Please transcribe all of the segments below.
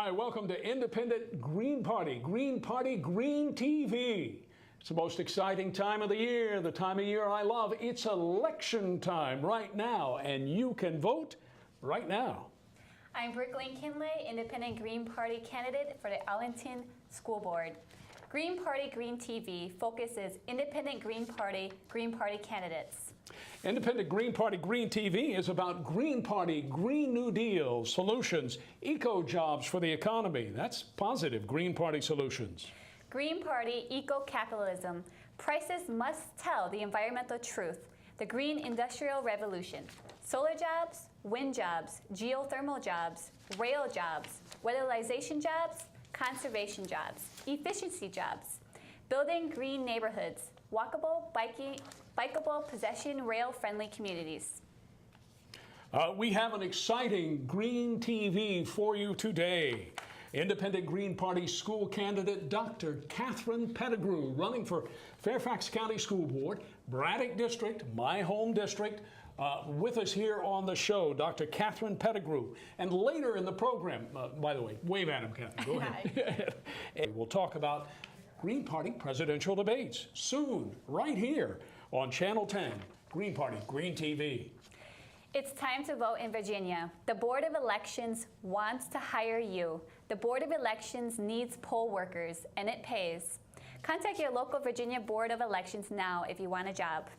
Hi, welcome to Independent Green Party, Green TV. It's the most exciting time of the year, the time of year I love. It's election time right now, and you can vote right now. I'm Brooklyn Kinley, Independent Green Party candidate for the Arlington School Board. Green Party, Green TV focuses independent Green Party candidates. Independent Green Party, Green TV is about Green Party, Green New Deal solutions, eco-jobs for the economy. That's positive Green Party solutions. Green Party, eco-capitalism. Prices must tell the environmental truth. The Green Industrial Revolution. Solar jobs, wind jobs, geothermal jobs, rail jobs, weatherization jobs, conservation jobs, efficiency jobs. Building green neighborhoods, walkable, bikeable, possession, rail-friendly communities. We have an exciting Green TV for you today. Independent Green Party school candidate Dr. Katherine Pettigrew, running for Fairfax County School Board, Braddock District, my home district. With us here on the show, Dr. Katherine Pettigrew. And later in the program, by the way, wave at him, Katherine. Go ahead. We'll talk about Green Party presidential debates soon, right here on Channel 10, Green Party, Green TV. It's time to vote in Virginia. The Board of Elections wants to hire you. The Board of Elections needs poll workers, and it pays. Contact your local Virginia Board of Elections now if you want a job.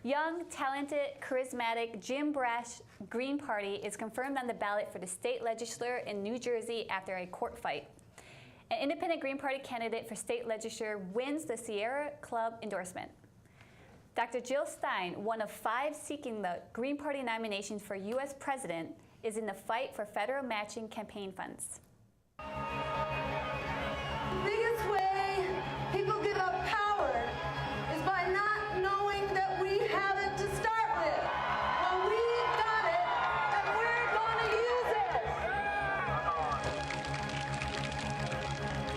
Young, talented, charismatic Jim Brash Green Party is confirmed on the ballot for the state legislature in New Jersey after a court fight. An independent Green Party candidate for state legislature wins the Sierra Club endorsement. Dr. Jill Stein, one of 5 seeking the Green Party nominations for U.S. President, is in the fight for federal matching campaign funds. The biggest way people give up power is by not knowing that we have it to start with. Well, we've got it, and we're going to use it.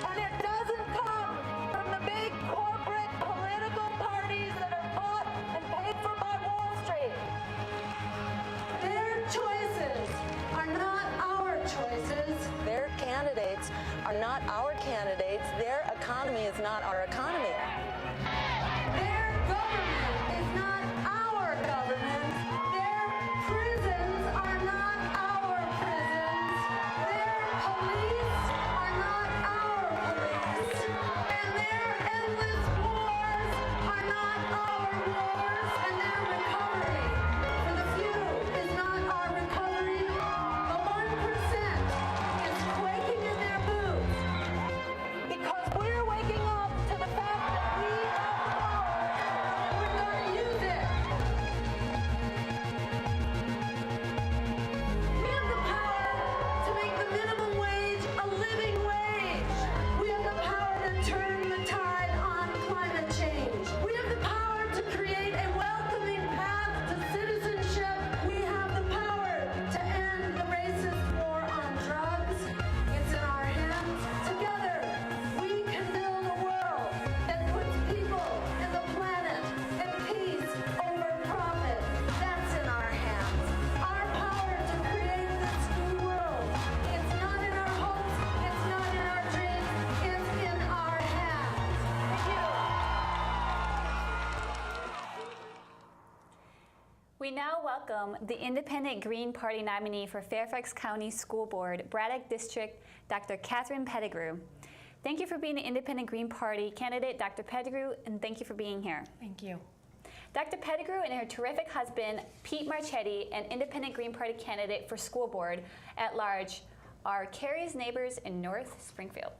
And it doesn't come from the big corporate political parties that are bought and paid for by Wall Street. Their choices are not our choices. Their candidates are not our candidates. Their economy is not our economy. Their government is not our government. Their prisons are not our prisons. Their police are not our police. And their endless wars are not our wars. And their recovery for the few is not our recovery. The 1% is quaking in their boots because we're waking up to the fact that we have the power and we're going to use it. We have the power to make the minimum wage a living wage. We have the power to turn the tide on climate change. We have the power to create a welcoming path to citizenship. We have the power to end the racist war on drugs. It's in our hands. Together, we can build a world that puts people and the planet and peace over profit. That's in our hands. Our power to create this new world. It's not in our hopes. It's not in our dreams. It's in our hands. Thank you. We now welcome the independent Green Party nominee for Fairfax County School Board, Braddock District, Dr. Katherine Pettigrew. Thank you for being an independent Green Party candidate, Dr. Pettigrew, and thank you for being here. Thank you. Dr. Pettigrew and her terrific husband, Pete Marchetti, an independent Green Party candidate for school board at large, are Carrie's neighbors in North Springfield.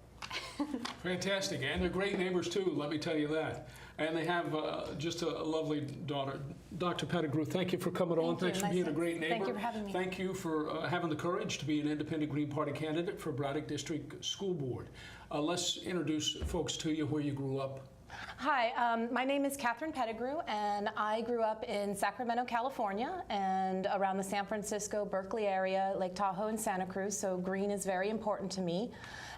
Fantastic, and they're great neighbors too, let me tell you that. And they have just a lovely daughter. Dr. Pettigrew, thank you for coming on. Thanks for being a great neighbor. Thank you for having me. Thank you for having the courage to be an independent Green Party candidate for Braddock District School Board. Let's introduce folks to you, where you grew up. Hi, my name is Katherine Pettigrew, and I grew up in Sacramento, California, and around the San Francisco, Berkeley area, Lake Tahoe, and Santa Cruz, so green is very important to me.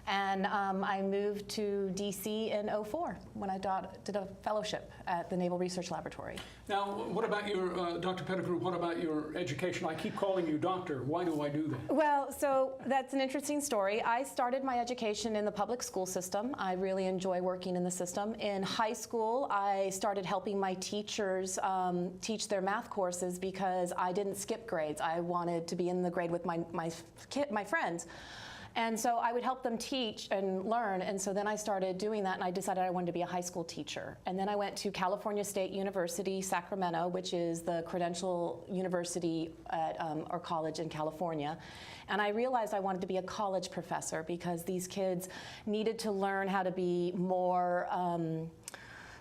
And I moved to DC in '04 when I did a fellowship at the Naval Research Laboratory. Now, what about your, Dr. Pettigrew, what about your education? I keep calling you doctor. Why do I do that? Well, so that's an interesting story. I started my education in the public school system. I really enjoy working in the system. In high school, I started helping my teachers teach their math courses because I didn't skip grades. I wanted to be in the grade with my friends. And so I would help them teach and learn, and so then I started doing that, and I decided I wanted to be a high school teacher. And then I went to California State University, Sacramento, which is the credential university at, or college in California. And I realized I wanted to be a college professor because these kids needed to learn how to be more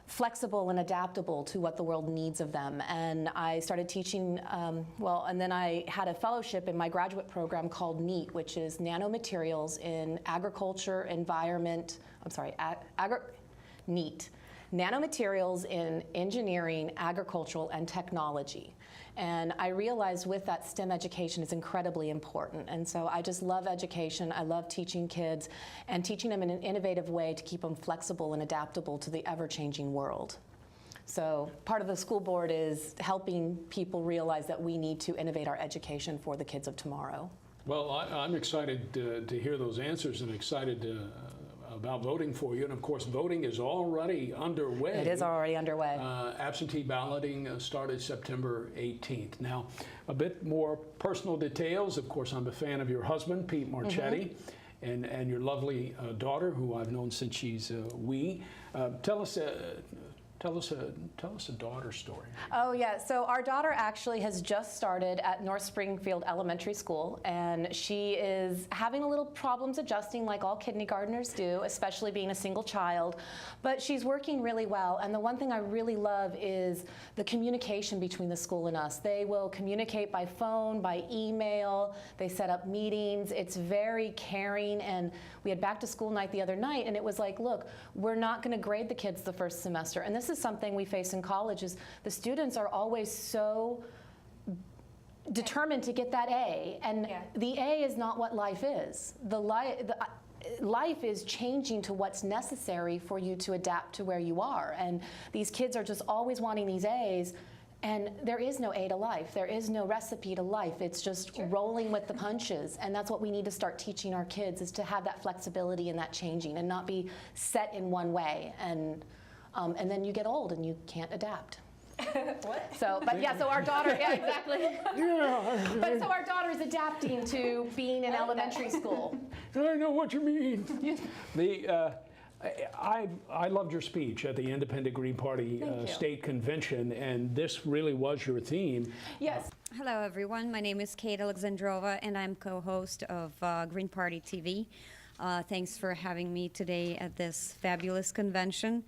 flexible and adaptable to what the world needs of them. And I started teaching, and then I had a fellowship in my graduate program called NEAT, which is Nanomaterials in Agriculture, Environment, NEAT. Nanomaterials in Engineering, Agricultural, and Technology. And I realized with that STEM education is incredibly important. And so I just love education. I love teaching kids and teaching them in an innovative way to keep them flexible and adaptable to the ever-changing world. So part of the school board is helping people realize that we need to innovate our education for the kids of tomorrow. Well, I'm excited to hear those answers and excited about voting for you. And of course, voting is already underway. It is already underway. Absentee balloting started September 18th. Now, a bit more personal details. Of course, I'm a fan of your husband, Pete Marchetti, and your lovely daughter, who I've known since she's wee. Tell us a daughter story. Oh yeah, so our daughter actually has just started at North Springfield Elementary School, and she is having a little problems adjusting like all kindergartners do, especially being a single child, but she's working really well. And the one thing I really love is the communication between the school and us. They will communicate by phone, by email, they set up meetings. It's very caring, and we had back to school night the other night, and it was like, look, we're not going to grade the kids the first semester, and this is something we face in college. Is the students are always so determined to get that A, and the A is not what life is. Life is changing to what's necessary for you to adapt to where you are, and these kids are just always wanting these A's, and there is no A to life. There is no recipe to life. It's just rolling with the punches, and that's what we need to start teaching our kids, is to have that flexibility and that changing and not be set in one way. And then you get old and you can't adapt. What? So our daughter, yeah, exactly. But so our daughter is adapting to being in elementary school. I know what you mean. I loved your speech at the Independent Green Party State Convention, and this really was your theme. Yes. Hello, everyone. My name is Kate Alexandrova, and I'm co-host of Green Party TV. Thanks for having me today at this fabulous convention.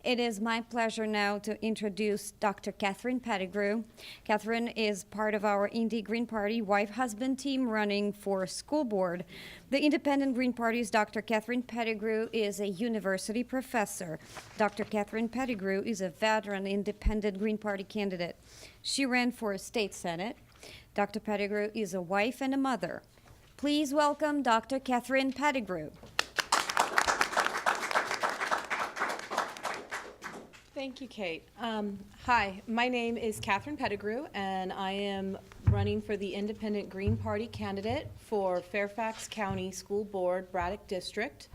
It is my pleasure now to introduce Dr. Katherine Pettigrew. Katherine is part of our Indy Green Party wife-husband team running for school board. The Independent Green Party's Dr. Katherine Pettigrew is a university professor. Dr. Katherine Pettigrew is a veteran Independent Green Party candidate. She ran for state senate. Dr. Pettigrew is a wife and a mother. Please welcome Dr. Katherine Pettigrew. Thank you, Kate. Hi, my name is Katherine Pettigrew, and I am running for the Independent Green Party candidate for Fairfax County School Board, Braddock District.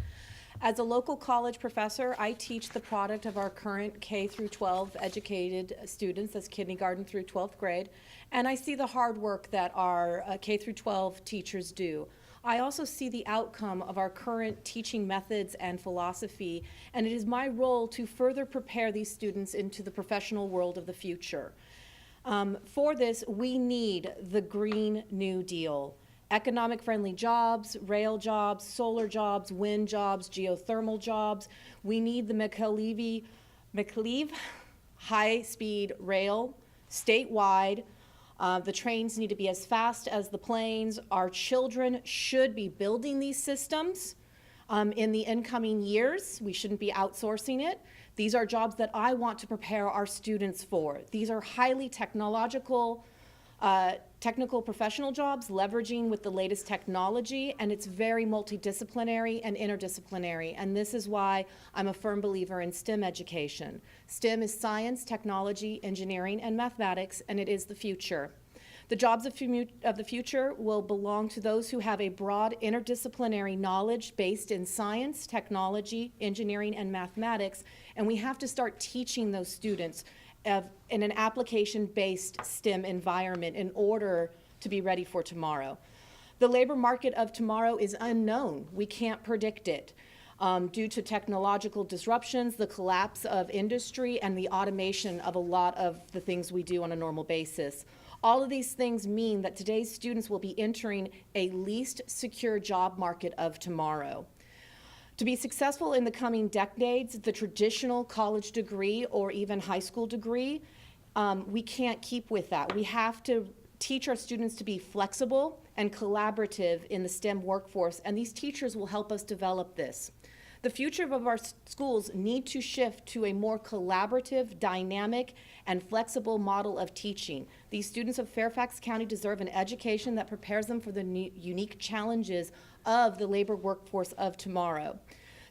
As a local college professor, I teach the product of our current K through 12 educated students, that's kindergarten through 12th grade, and I see the hard work that our K through 12 teachers do. I also see the outcome of our current teaching methods and philosophy, and it is my role to further prepare these students into the professional world of the future. For this, we need the Green New Deal. Economic-friendly jobs, rail jobs, solar jobs, wind jobs, geothermal jobs. We need the McLeave high-speed rail statewide. The trains need to be as fast as the planes. Our children should be building these systems in the incoming years. We shouldn't be outsourcing it. These are jobs that I want to prepare our students for. These are highly technological technical professional jobs, leveraging with the latest technology, and it's very multidisciplinary and interdisciplinary. And this is why I'm a firm believer in STEM education. STEM is science, technology, engineering, and mathematics, and it is the future. The jobs of the future will belong to those who have a broad interdisciplinary knowledge based in science, technology, engineering, and mathematics, and we have to start teaching those students in an application-based STEM environment in order to be ready for tomorrow. The labor market of tomorrow is unknown. We can't predict it. Due to technological disruptions, the collapse of industry, and the automation of a lot of the things we do on a normal basis. All of these things mean that today's students will be entering a least secure job market of tomorrow. To be successful in the coming decades, the traditional college degree or even high school degree, we can't keep with that. We have to teach our students to be flexible and collaborative in the STEM workforce, and these teachers will help us develop this. The future of our schools need to shift to a more collaborative, dynamic, and flexible model of teaching. These students of Fairfax County deserve an education that prepares them for the unique challenges of the labor workforce of tomorrow.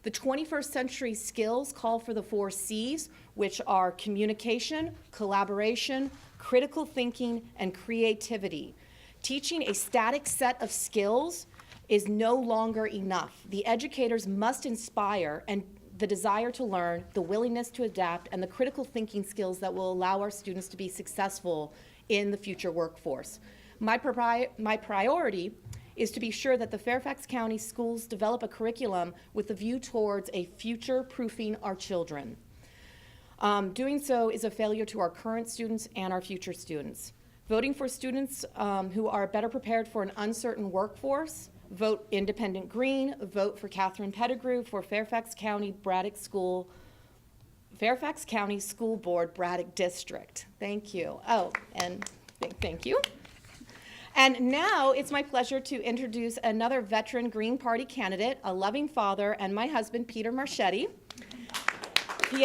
The 21st century skills call for the 4 C's, which are communication, collaboration, critical thinking, and creativity. Teaching a static set of skills is no longer enough. The educators must inspire and the desire to learn, the willingness to adapt, and the critical thinking skills that will allow our students to be successful in the future workforce. My priority is to be sure that the Fairfax County schools develop a curriculum with a view towards a future-proofing our children. Doing so is a failure to our current students and our future students. Voting for students who are better prepared for an uncertain workforce, vote Independent Green, vote for Katherine Pettigrew for Fairfax County School Board, Braddock District. Thank you. Oh, and thank you. And now it's my pleasure to introduce another veteran Green Party candidate, a loving father, and my husband, Peter Marchetti. He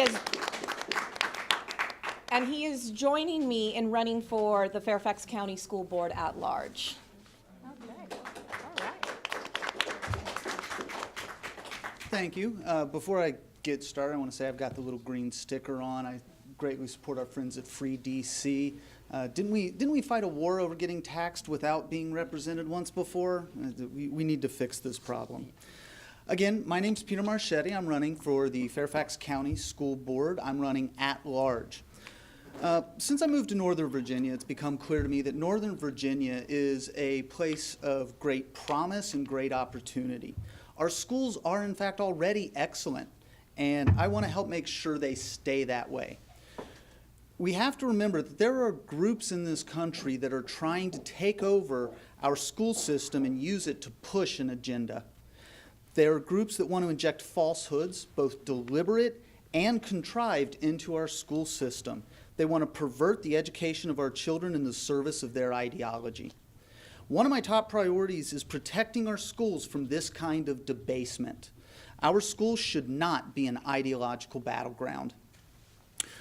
is joining me in running for the Fairfax County School Board at large. Thank you. Before I get started, I want to say I've got the little green sticker on. I greatly support our friends at Free DC. Didn't we fight a war over getting taxed without being represented once before? We need to fix this problem. Again, my name's Peter Marchetti. I'm running for the Fairfax County School Board. I'm running at large. Since I moved to Northern Virginia, it's become clear to me that Northern Virginia is a place of great promise and great opportunity. Our schools are, in fact, already excellent, and I want to help make sure they stay that way. We have to remember that there are groups in this country that are trying to take over our school system and use it to push an agenda. There are groups that want to inject falsehoods, both deliberate and contrived, into our school system. They want to pervert the education of our children in the service of their ideology. One of my top priorities is protecting our schools from this kind of debasement. Our schools should not be an ideological battleground.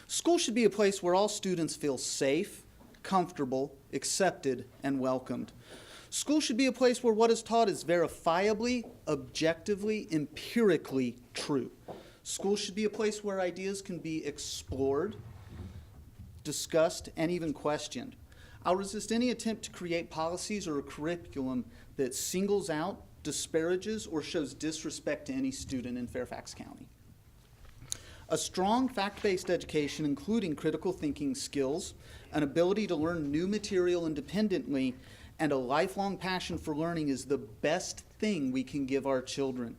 Schools should be a place where all students feel safe, comfortable, accepted, and welcomed. Schools should be a place where what is taught is verifiably, objectively, empirically true. Schools should be a place where ideas can be explored, discussed, and even questioned. I'll resist any attempt to create policies or a curriculum that singles out, disparages, or shows disrespect to any student in Fairfax County. A strong fact-based education, including critical thinking skills, an ability to learn new material independently, and a lifelong passion for learning is the best thing we can give our children.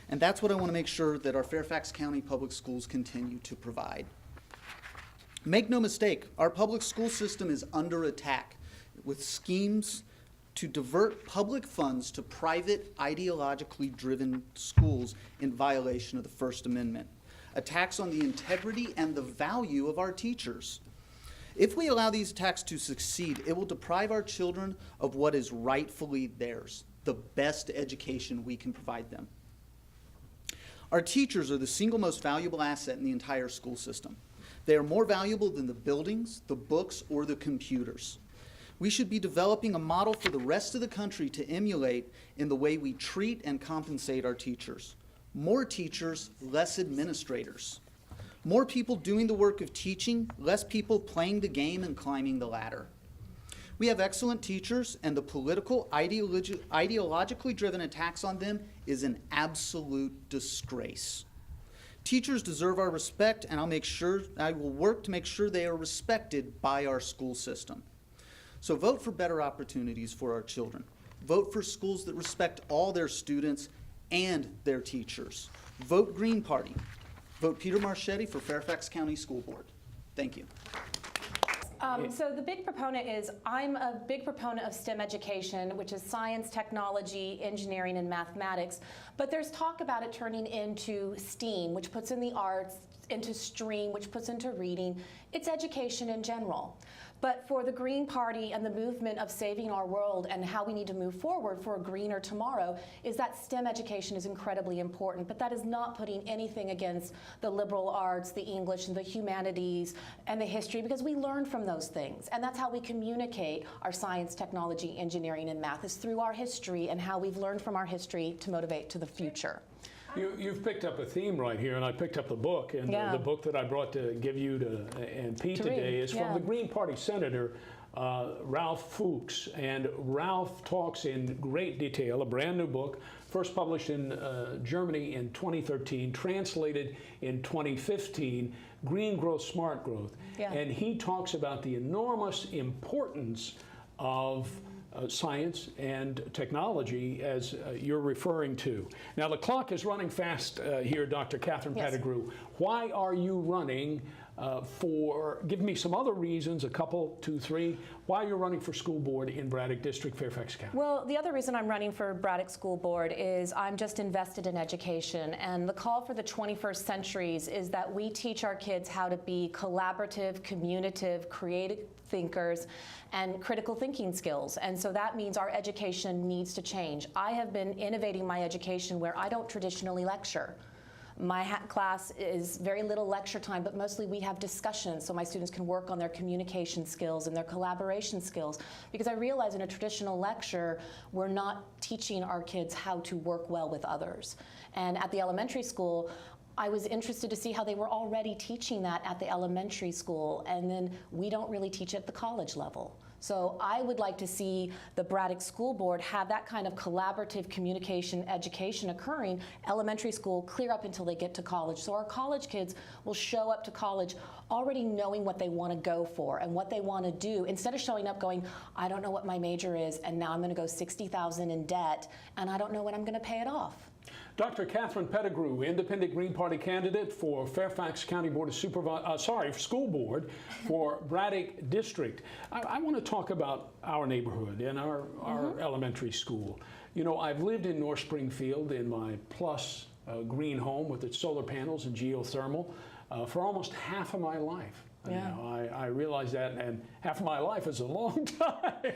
And that's what I want to make sure that our Fairfax County public schools continue to provide. Make no mistake, our public school system is under attack with schemes to divert public funds to private, ideologically driven schools in violation of the First Amendment. Attacks on the integrity and the value of our teachers. If we allow these attacks to succeed, it will deprive our children of what is rightfully theirs, the best education we can provide them. Our teachers are the single most valuable asset in the entire school system. They are more valuable than the buildings, the books, or the computers. We should be developing a model for the rest of the country to emulate in the way we treat and compensate our teachers. More teachers, less administrators. More people doing the work of teaching, less people playing the game and climbing the ladder. We have excellent teachers, and the political, ideologically driven attacks on them is an absolute disgrace. Teachers deserve our respect, and I will work to make sure they are respected by our school system. So vote for better opportunities for our children. Vote for schools that respect all their students and their teachers. Vote Green Party. Vote Peter Marchetti for Fairfax County School Board. Thank you. So the big proponent is, I'm a big proponent of STEM education, which is science, technology, engineering, and mathematics. But there's talk about it turning into STEAM, which puts in the arts, into STREAM, which puts into reading. It's education in general. But for the Green Party and the movement of saving our world and how we need to move forward for a greener tomorrow is that STEM education is incredibly important, but that is not putting anything against the liberal arts, the English, and the humanities, and the history, because we learn from those things. And that's how we communicate our science, technology, engineering, and math, is through our history and how we've learned from our history to motivate to the future. You've picked up a theme right here, and I picked up the book. And the book that I brought to give you and Pete today is from the Green Party Senator, Ralph Fuchs. And Ralph talks in great detail, a brand new book, first published in Germany in 2013, translated in 2015, Green Growth, Smart Growth. And he talks about the enormous importance of science and technology, as you're referring to. Now, the clock is running fast here, Dr. Katherine Pettigrew. Why are you running give me some other reasons, a couple, 2, 3, why you're running for school board in Braddock District, Fairfax County? Well, the other reason I'm running for Braddock School Board is I'm just invested in education, and the call for the 21st centuries is that we teach our kids how to be collaborative, communicative, creative thinkers, and critical thinking skills. And so that means our education needs to change. I have been innovating my education where I don't traditionally lecture. My class is very little lecture time, but mostly we have discussions so my students can work on their communication skills and their collaboration skills. Because I realize in a traditional lecture, we're not teaching our kids how to work well with others. And at the elementary school, I was interested to see how they were already teaching that at the elementary school, and then we don't really teach it at the college level. So I would like to see the Braddock School Board have that kind of collaborative communication education occurring elementary school clear up until they get to college. So our college kids will show up to college already knowing what they want to go for and what they want to do, instead of showing up going, I don't know what my major is, and now I'm going to go $60,000 in debt, and I don't know when I'm going to pay it off. Dr. Katherine Pettigrew, independent Green Party candidate for Fairfax County Board of School Board for Braddock District. I want to talk about our neighborhood and our elementary school. You know, I've lived in North Springfield in my plus green home with its solar panels and geothermal for almost half of my life. Yeah. You know, I realize that, and half of my life is a long time.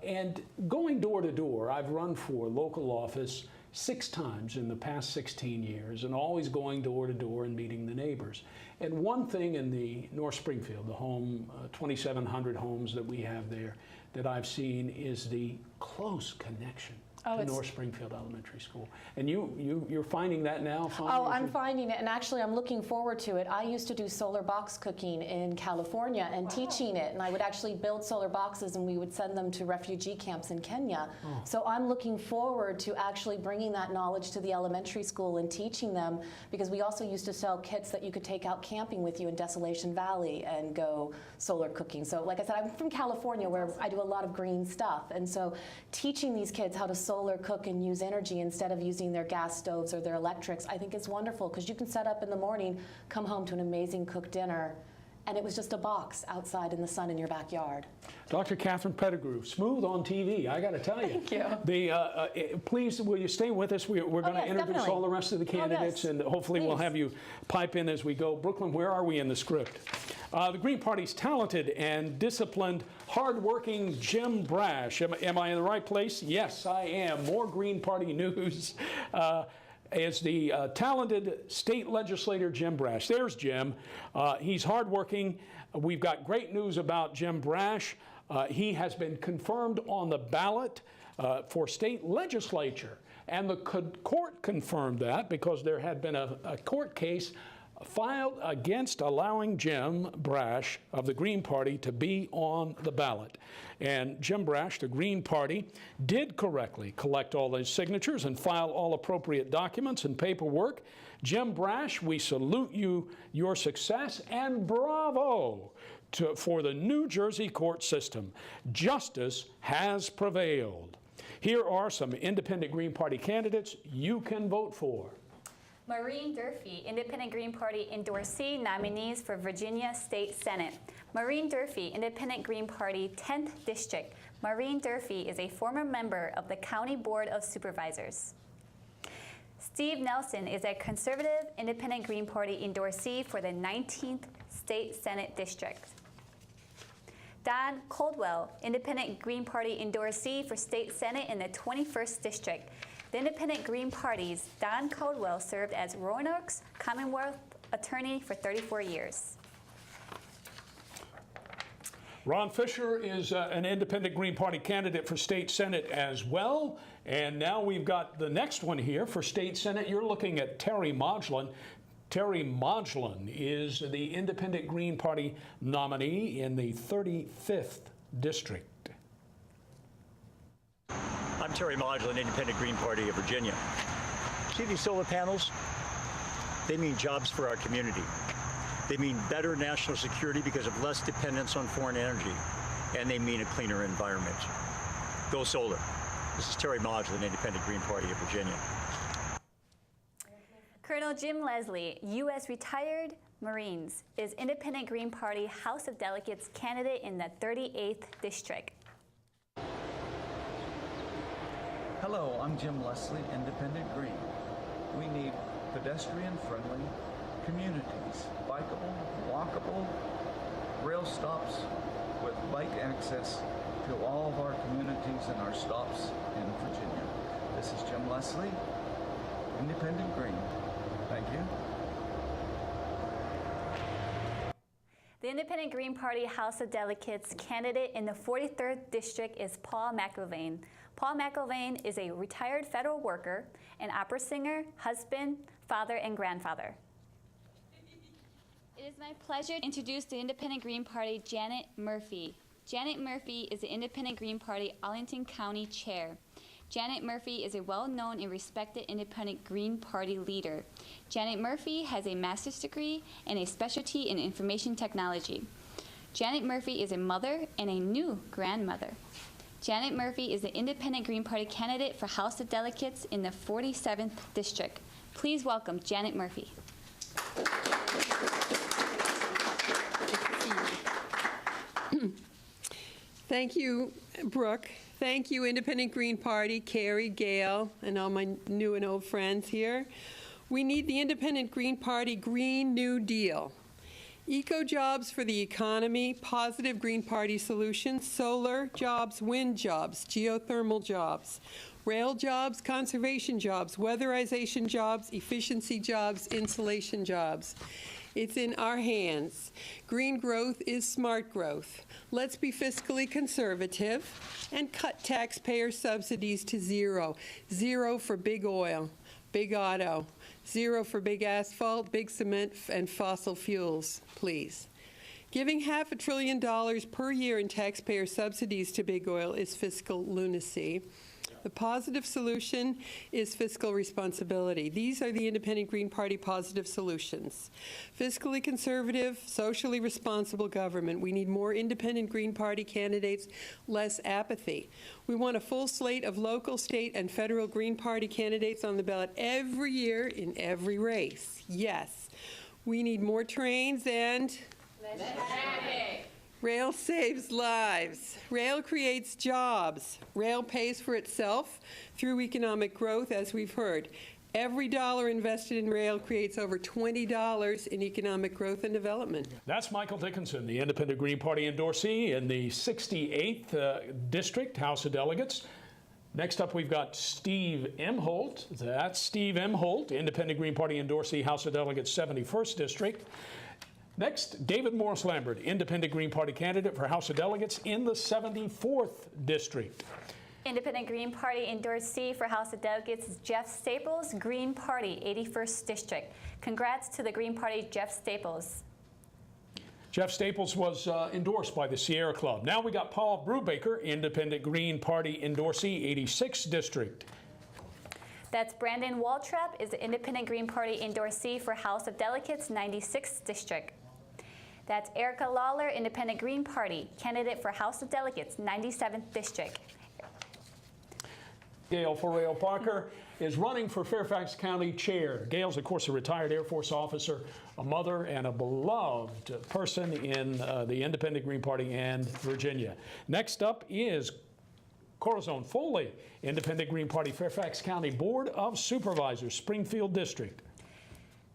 And going door to door, I've run for local office 6 times in the past 16 years, and always going door to door and meeting the neighbors. And one thing in the North Springfield, the home, 2,700 homes that we have there, that I've seen is the close connection to North Springfield Elementary School. And you're finding that now? I'm finding it, and actually I'm looking forward to it. I used to do solar box cooking in California and teaching it, and I would actually build solar boxes and we would send them to refugee camps in Kenya. So I'm looking forward to actually bringing that knowledge to the elementary school and teaching them, because we also used to sell kits that you could take out camping with you in Desolation Valley and go solar cooking. So like I said, I'm from California where I do a lot of green stuff, and so teaching these kids how to solar cook and use energy instead of using their gas stoves or their electrics, I think is wonderful, because you can set up in the morning, come home to an amazing cooked dinner, and it was just a box outside in the sun in your backyard. Dr. Katherine Pettigrew, smooth on TV, I got to tell you. Thank you. Please, will you stay with us? We're going to introduce definitely. all the rest of the candidates, and hopefully we'll have you pipe in as we go. Brooklyn, where are we in the script? The Green Party's talented and disciplined, hardworking Jim Brash. Am I in the right place? Yes, I am. More Green Party news. Is the talented state legislator Jim Brash. There's Jim. He's hardworking. We've got great news about Jim Brash. He has been confirmed on the ballot for state legislature. And the court confirmed that because there had been a court case filed against allowing Jim Brash of the Green Party to be on the ballot. And Jim Brash, the Green Party, did correctly collect all those signatures and file all appropriate documents and paperwork. Jim Brash, we salute you, your success, and bravo for the New Jersey court system. Justice has prevailed. Here are some independent Green Party candidates you can vote for. Maureen Durfee, Independent Green Party endorsee, nominees for Virginia State Senate. Maureen Durfee, Independent Green Party, 10th District. Maureen Durfee is a former member of the County Board of Supervisors. Steve Nelson is a conservative Independent Green Party endorsee for the 19th State Senate District. Don Caldwell, Independent Green Party endorsee for State Senate in the 21st District. The Independent Green Party's Don Caldwell served as Roanoke's Commonwealth Attorney for 34 years. Ron Fisher is an Independent Green Party candidate for State Senate as well. And now we've got the next one here for State Senate. You're looking at Terry Modglin. Terry Modglin is the Independent Green Party nominee in the 35th District. I'm Terry Modglin, Independent Green Party of Virginia. See these solar panels? They mean jobs for our community. They mean better national security because of less dependence on foreign energy. And they mean a cleaner environment. Go solar. This is Terry Modglin, Independent Green Party of Virginia. Colonel Jim Leslie, U.S. retired Marines, is Independent Green Party House of Delegates candidate in the 38th District. Hello, I'm Jim Leslie, Independent Green. We need pedestrian-friendly communities, bikeable, walkable, rail stops with bike access to all of our communities and our stops in Virginia. This is Jim Leslie, Independent Green. Thank you. The Independent Green Party House of Delegates candidate in the 43rd District is Paul McIlvaine. Paul McIlvaine is a retired federal worker, an opera singer, husband, father, and grandfather. It is my pleasure to introduce the Independent Green Party, Janet Murphy. Janet Murphy is the Independent Green Party Arlington County Chair. Janet Murphy is a well-known and respected Independent Green Party leader. Janet Murphy has a master's degree and a specialty in information technology. Janet Murphy is a mother and a new grandmother. Janet Murphy is the Independent Green Party candidate for House of Delegates in the 47th District. Please welcome Janet Murphy. Thank you, Brooke. Thank you, Independent Green Party, Carrie, Gail, and all my new and old friends here. We need the Independent Green Party Green New Deal. Eco-jobs for the economy, positive Green Party solutions, solar jobs, wind jobs, geothermal jobs, rail jobs, conservation jobs, weatherization jobs, efficiency jobs, insulation jobs. It's in our hands. Green growth is smart growth. Let's be fiscally conservative and cut taxpayer subsidies to zero. Zero for big oil, big auto, zero for big asphalt, big cement, and fossil fuels, please. Giving $500 billion per year in taxpayer subsidies to big oil is fiscal lunacy. The positive solution is fiscal responsibility. These are the Independent Green Party positive solutions. Fiscally conservative, socially responsible government. We need more Independent Green Party candidates, less apathy. We want a full slate of local, state, and federal Green Party candidates on the ballot every year in every race. Yes. We need more trains and less traffic. Rail saves lives. Rail creates jobs. Rail pays for itself through economic growth, as we've heard. Every dollar invested in rail creates over $20 in economic growth and development. That's Michael Dickinson, the Independent Green Party endorsee in the 68th District House of Delegates. Next up, we've got Steve Emholt. That's Steve Emholt, Independent Green Party endorsee, House of Delegates, 71st District. Next, David Morris Lambert, Independent Green Party candidate for House of Delegates in the 74th District. Independent Green Party endorsee for House of Delegates is Jeff Staples, Green Party, 81st District. Congrats to the Green Party, Jeff Staples. Jeff Staples was endorsed by the Sierra Club. Now we got Paul Brubaker, Independent Green Party endorsee, 86th District. That's Brandon Waltrip, is the Independent Green Party endorsee for House of Delegates, 96th District. That's Erica Lawler, Independent Green Party, candidate for House of Delegates, 97th District. Gail Farrell Parker is running for Fairfax County Chair. Gail's, of course, a retired Air Force officer, a mother, and a beloved person in the Independent Green Party and Virginia. Next up is Corazon Foley, Independent Green Party, Fairfax County Board of Supervisors, Springfield District.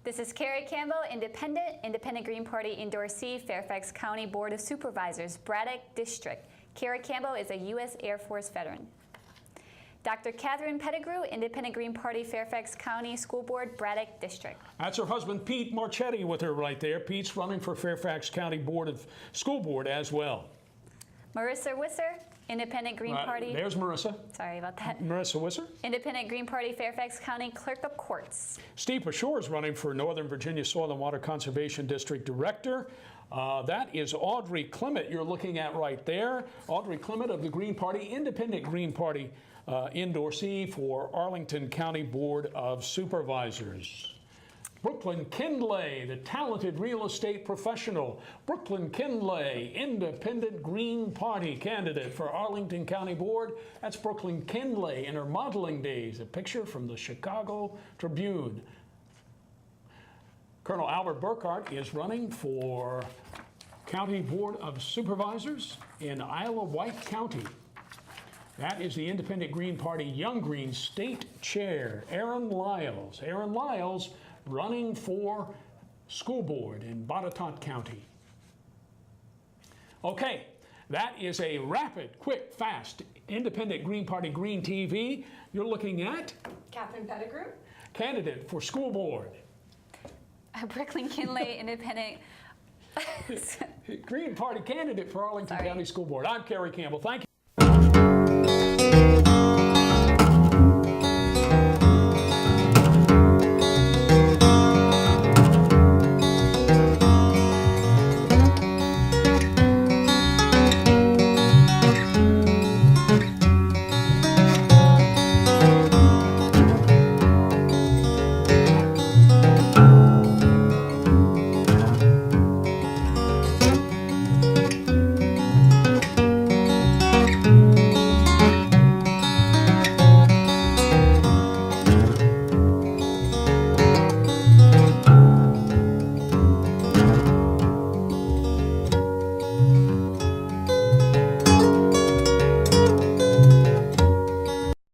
This is Carrie Campbell, Independent Green Party endorsee, Fairfax County Board of Supervisors, Braddock District. Carrie Campbell is a U.S. Air Force veteran. Dr. Katherine Pettigrew, Independent Green Party, Fairfax County School Board, Braddock District. That's her husband, Pete Marchetti, with her right there. Pete's running for Fairfax County Board of School Board as well. Marissa Wisser, Independent Green Party. There's Marissa. Sorry about that. Marissa Wisser. Independent Green Party, Fairfax County Clerk of Courts. Steve Pashore is running for Northern Virginia Soil and Water Conservation District Director. That is Audrey Clement you're looking at right there. Audrey Clement of the Green Party, Independent Green Party endorsee for Arlington County Board of Supervisors. Brooklyn Kindley, the talented real estate professional. Brooklyn Kindley, Independent Green Party candidate for Arlington County Board. That's Brooklyn Kindley in her modeling days. A picture from the Chicago Tribune. Colonel Albert Burkhart is running for County Board of Supervisors in Isle of Wight County. That is the Independent Green Party Young Green State Chair, Aaron Lyles. Aaron Lyles running for School Board in Botetourt County. Okay, that is a rapid, quick, fast Independent Green Party Green TV. You're looking at Katherine Pettigrew, candidate for School Board. Brooklyn Kindley, Independent Green Party candidate for Arlington County School Board. I'm Kerry Campbell. Thank you.